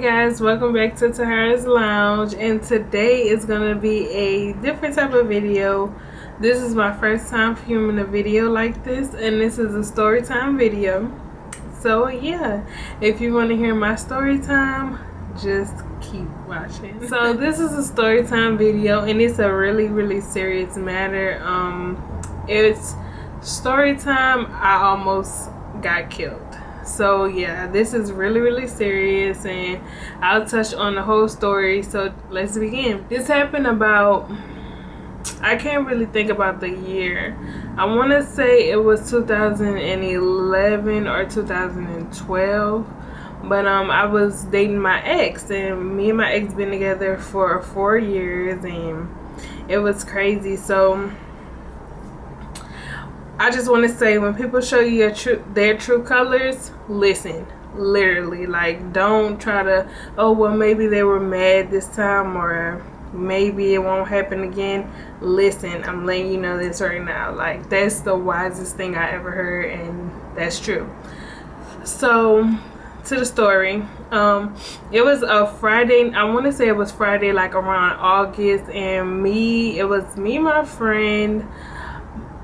guys, welcome back to TaharasLounge, and today is going to be a different type of video. This is my first time filming a video like this, and this is a story time video. So yeah, if you want to hear my story time, just keep watching. So this is a story time video, and it's a really serious matter. It's story time. I almost got killed. So yeah, this is really serious, and I'll touch on the whole story. So let's begin. This happened about, I can't really think about the year. I want to say it was 2011 or 2012, but I was dating my ex, and me and my ex been together for 4 years, and it was crazy. So I just want to say, when people show you their true colors, listen. Literally, like, don't try to, oh well, maybe they were mad this time, or maybe it won't happen again. Listen, I'm letting you know this right now. Like, that's the wisest thing I ever heard, and that's true. So to the story, it was a Friday. I want to say it was Friday, like around August, and it was me, my friend,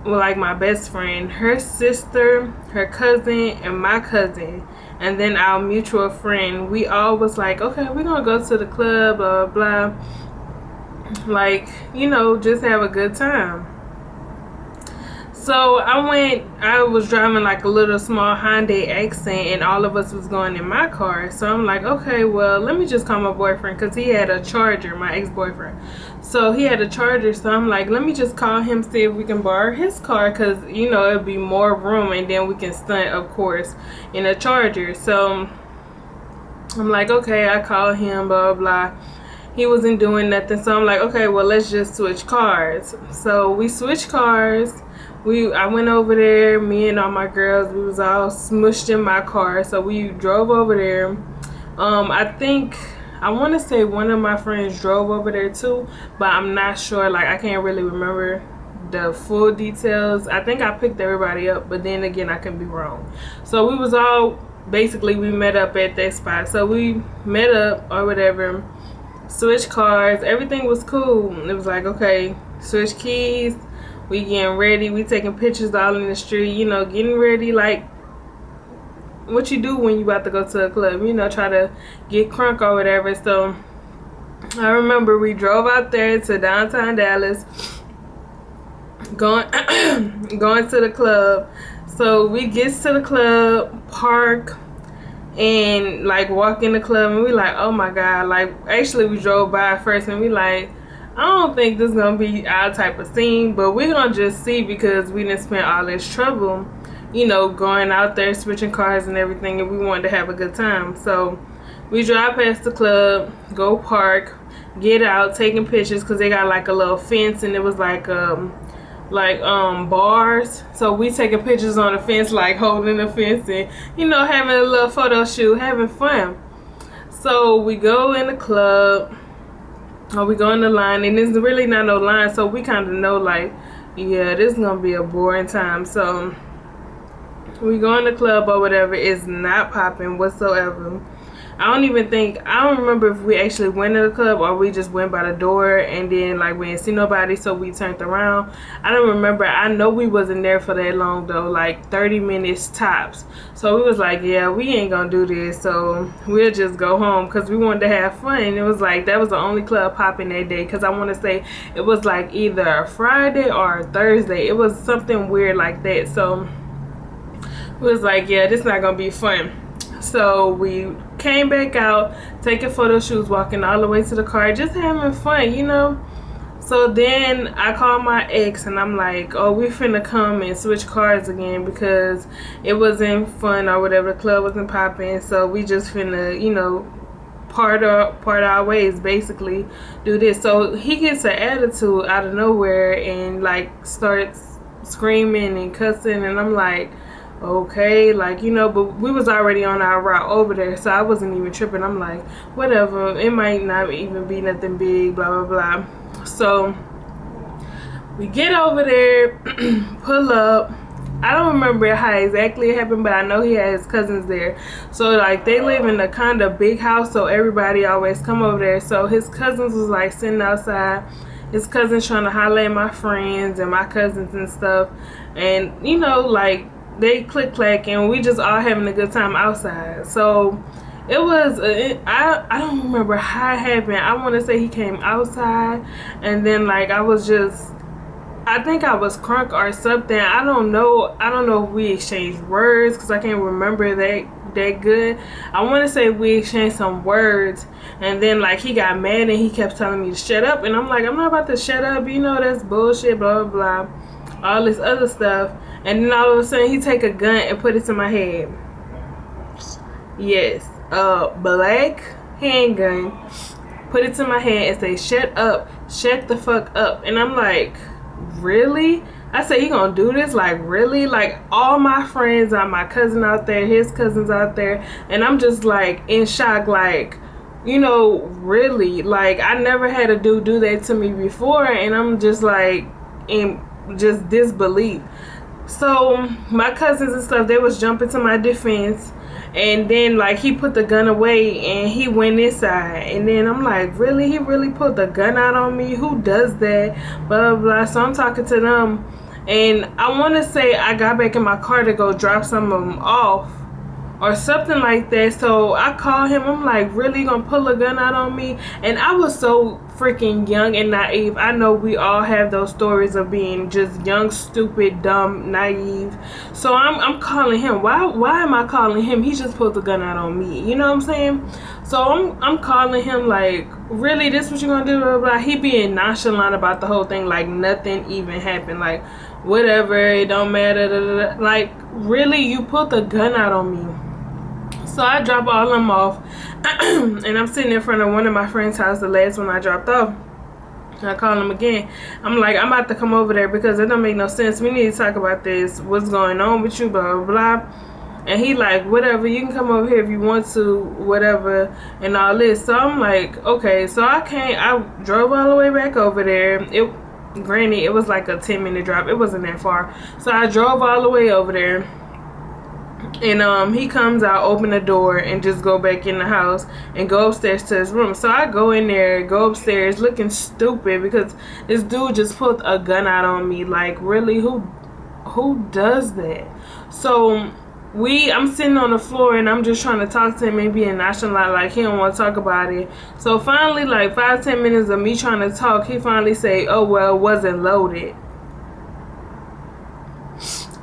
like my best friend, her sister, her cousin, and my cousin, and then our mutual friend. We all was like, okay, we're gonna go to the club, blah blah blah, like, you know, just have a good time. So I was driving like a little small Hyundai Accent, and all of us was going in my car. So I'm like, okay, well, let me just call my boyfriend, because he had a Charger, my ex-boyfriend. So he had a Charger, so I'm like, let me just call him, see if we can borrow his car, because, you know, it'll be more room, and then we can stunt, of course, in a Charger. So I'm like, okay, I call him, blah blah. He wasn't doing nothing, so I'm like, okay, well, let's just switch cars. So we switched cars. I went over there, me and all my girls, we was all smushed in my car. So we drove over there. I want to say one of my friends drove over there too, but I'm not sure. Like, I can't really remember the full details. I think I picked everybody up, but then again, I could be wrong. So we was all, basically, we met up at that spot. So we met up or whatever, switched cars, everything was cool. It was like, okay, switch keys, we getting ready, we taking pictures all in the street, you know, getting ready, like what you do when you about to go to a club, you know, try to get crunk or whatever. So I remember we drove out there to downtown Dallas, going to the club. So we get to the club, park, and like walk in the club, and we like, oh my god. Like, actually, we drove by first, and we like, I don't think this is gonna be our type of scene, but we're gonna just see, because we didn't spend all this trouble, you know, going out there, switching cars and everything, and we wanted to have a good time. So we drive past the club, go park, get out, taking pictures, because they got like a little fence, and it was like bars. So we taking pictures on the fence, like holding the fence, and, you know, having a little photo shoot, having fun. So we go in the club, or we go in the line, and there's really not no line, so we kind of know, like, yeah, this is gonna be a boring time. So we go in the club or whatever, it's not popping whatsoever. I don't remember if we actually went to the club, or we just went by the door, and then like we didn't see nobody, so we turned around. I don't remember. I know we wasn't there for that long though, like 30 minutes tops. So we was like, yeah, we ain't gonna do this, so we'll just go home, because we wanted to have fun. And it was like, that was the only club popping that day, because I want to say it was like either a Friday or a Thursday. It was something weird like that. So we was like, yeah, this not gonna be fun. So we came back out, taking photo shoots, walking all the way to the car, just having fun, you know. So then I called my ex, and I'm like, oh, we finna come and switch cars again, because it wasn't fun or whatever, the club wasn't popping. So we just finna, you know, part our ways, basically, do this. So he gets an attitude out of nowhere, and like starts screaming and cussing, and I'm like, okay, like, you know, but we was already on our route over there, so I wasn't even tripping. I'm like, whatever, it might not even be nothing big, blah blah blah. So we get over there, pull up, I don't remember how exactly it happened, but I know he had his cousins there. So like they live in a kind of big house, so everybody always come over there. So his cousins was like sitting outside, his cousins trying to holler at my friends and my cousins and stuff, and you know, like they click clack and we just all having a good time outside. So it was I don't remember how it happened. I want to say he came outside, and then like I think I was crunk or something. I don't know if we exchanged words because I can't remember that good. I want to say we exchanged some words, and then like he got mad and he kept telling me to shut up, and I'm like, I'm not about to shut up, you know, that's bullshit, blah blah blah, all this other stuff. And then all of a sudden he take a gun and put it to my head. Yes, black handgun, put it to my head and say, shut up, shut the fuck up. And I'm like, really? I said, you gonna do this? Like, really? Like, all my friends are my cousin out there, his cousins out there, and I'm just like in shock, like, you know, really? Like, I never had a dude do that to me before, and I'm just like in just disbelief. So my cousins and stuff, they was jumping to my defense, and then like he put the gun away and he went inside, and then I'm like, really? He really put the gun out on me? Who does that? Blah blah blah. So I'm talking to them, and I want to say I got back in my car to go drop some of them off or something like that. So I call him, I'm like, really gonna pull a gun out on me? And I was so freaking young and naive. I know we all have those stories of being just young, stupid, dumb, naive. So I'm calling him. Why am I calling him? He just pulled the gun out on me, you know what I'm saying? So I'm calling him like, really, this what you gonna do? Blah, blah, blah. He being nonchalant about the whole thing, like nothing even happened, like whatever, it don't matter, da, da, da. Like, really, you put the gun out on me? So I drop all of them off, and I'm sitting in front of one of my friends' house, the last one I dropped off. I call him again. I'm like, I'm about to come over there because it don't make no sense. We need to talk about this. What's going on with you, blah, blah, blah. And he like, whatever, you can come over here if you want to, whatever, and all this. So I'm like, okay. So I drove all the way back over there. Granted, it was like a 10-minute drive. It wasn't that far. So I drove all the way over there. And he comes out, open the door, and just go back in the house and go upstairs to his room. So I go in there, go upstairs, looking stupid because this dude just pulled a gun out on me. Like, really, who does that? So I'm sitting on the floor and I'm just trying to talk to him and being nonchalant, like he don't want to talk about it. So finally, like 5-10 minutes of me trying to talk, he finally say, oh well, it wasn't loaded.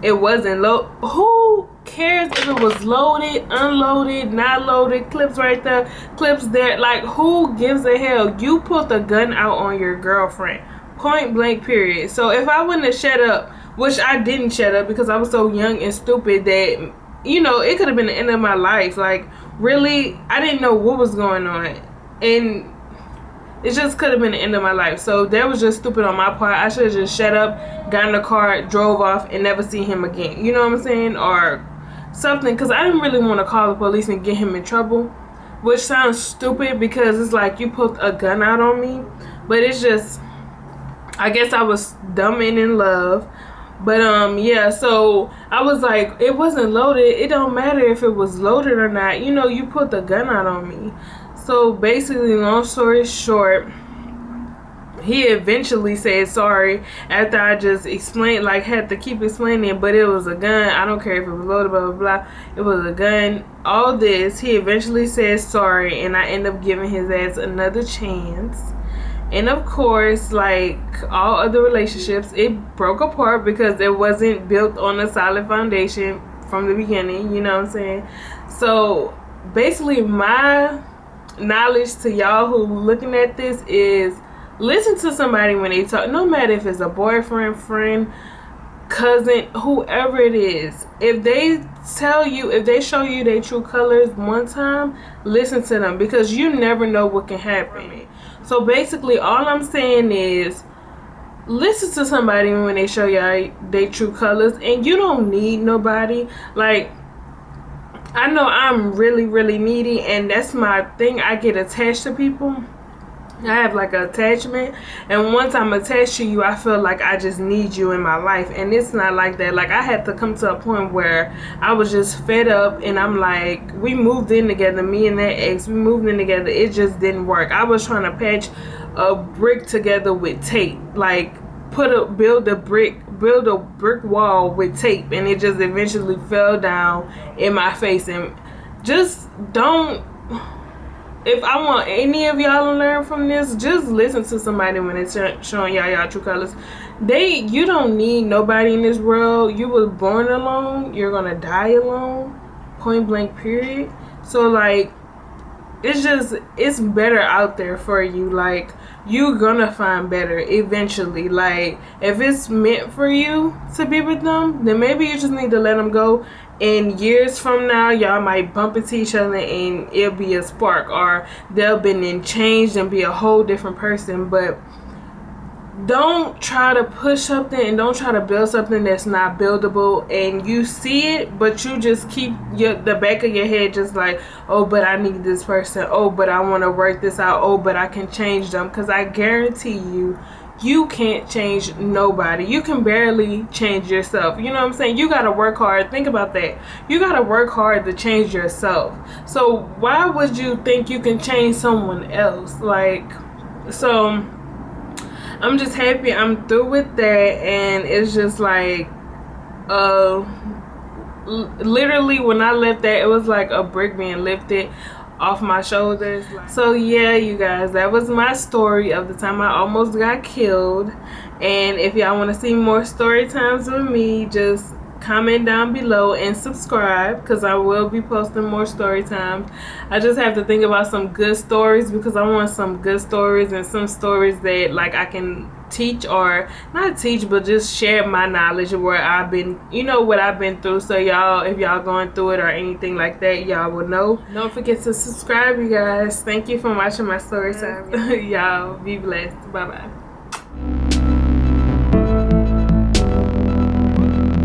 It wasn't loaded. Who cares if it was loaded, unloaded, not loaded? Clips right there, clips there. Like, who gives a hell? You put the gun out on your girlfriend, point blank, period. So if I wouldn't have shut up, which I didn't shut up because I was so young and stupid that, you know, it could have been the end of my life. Like, really, I didn't know what was going on, and it just could have been the end of my life. So that was just stupid on my part. I should have just shut up, got in the car, drove off, and never seen him again. You know what I'm saying? Or something. Because I didn't really want to call the police and get him in trouble. Which sounds stupid because it's like you put a gun out on me. But it's just, I guess I was dumb and in love. But yeah, so I was like, it wasn't loaded. It don't matter if it was loaded or not. You know, you put the gun out on me. So basically, long story short, he eventually said sorry after I just explained, like had to keep explaining, but it was a gun. I don't care if it was loaded, blah, blah, blah. It was a gun. All this, he eventually said sorry, and I ended up giving his ass another chance. And of course, like all other relationships, it broke apart because it wasn't built on a solid foundation from the beginning, you know what I'm saying? So basically, my knowledge to y'all who looking at this is listen to somebody when they talk, no matter if it's a boyfriend, friend, cousin, whoever it is. If they tell you, if they show you their true colors one time, listen to them because you never know what can happen. So basically, all I'm saying is listen to somebody when they show you their true colors, and you don't need nobody. Like, I know I'm really, really needy, and that's my thing. I get attached to people. I have like an attachment, and once I'm attached to you, I feel like I just need you in my life, and it's not like that. Like, I had to come to a point where I was just fed up, and I'm like, we moved in together, me and that ex, we moved in together, it just didn't work. I was trying to patch a brick together with tape, like build a brick wall with tape, and it just eventually fell down in my face. And just don't, if I want any of y'all to learn from this, just listen to somebody when it's showing y'all true colors. You don't need nobody in this world. You was born alone, you're gonna die alone, point blank period. So like, it's better out there for you. Like, you're gonna find better eventually. Like, if it's meant for you to be with them, then maybe you just need to let them go. And years from now, y'all might bump into each other and it'll be a spark, or they'll been and changed and be a whole different person. But don't try to push something, and don't try to build something that's not buildable, and you see it, but you just keep the back of your head just like, oh, but I need this person, oh, but I want to work this out, oh, but I can change them. Because I guarantee you can't change nobody. You can barely change yourself. You know what I'm saying? You gotta work hard. Think about that. You gotta work hard to change yourself. So why would you think you can change someone else? Like, so I'm just happy I'm through with that. And it's just like, literally when I left that, it was like a brick being lifted off my shoulders. So yeah, you guys, that was my story of the time I almost got killed. And if y'all want to see more story times with me, just comment down below and subscribe, because I will be posting more story times. I just have to think about some good stories, because I want some good stories and some stories that like I can teach, or not teach, but just share my knowledge of where I've been, you know, what I've been through. So y'all, if y'all going through it or anything like that, y'all will know. Don't forget to subscribe, you guys. Thank you for watching my story time. Y'all be blessed. Bye bye.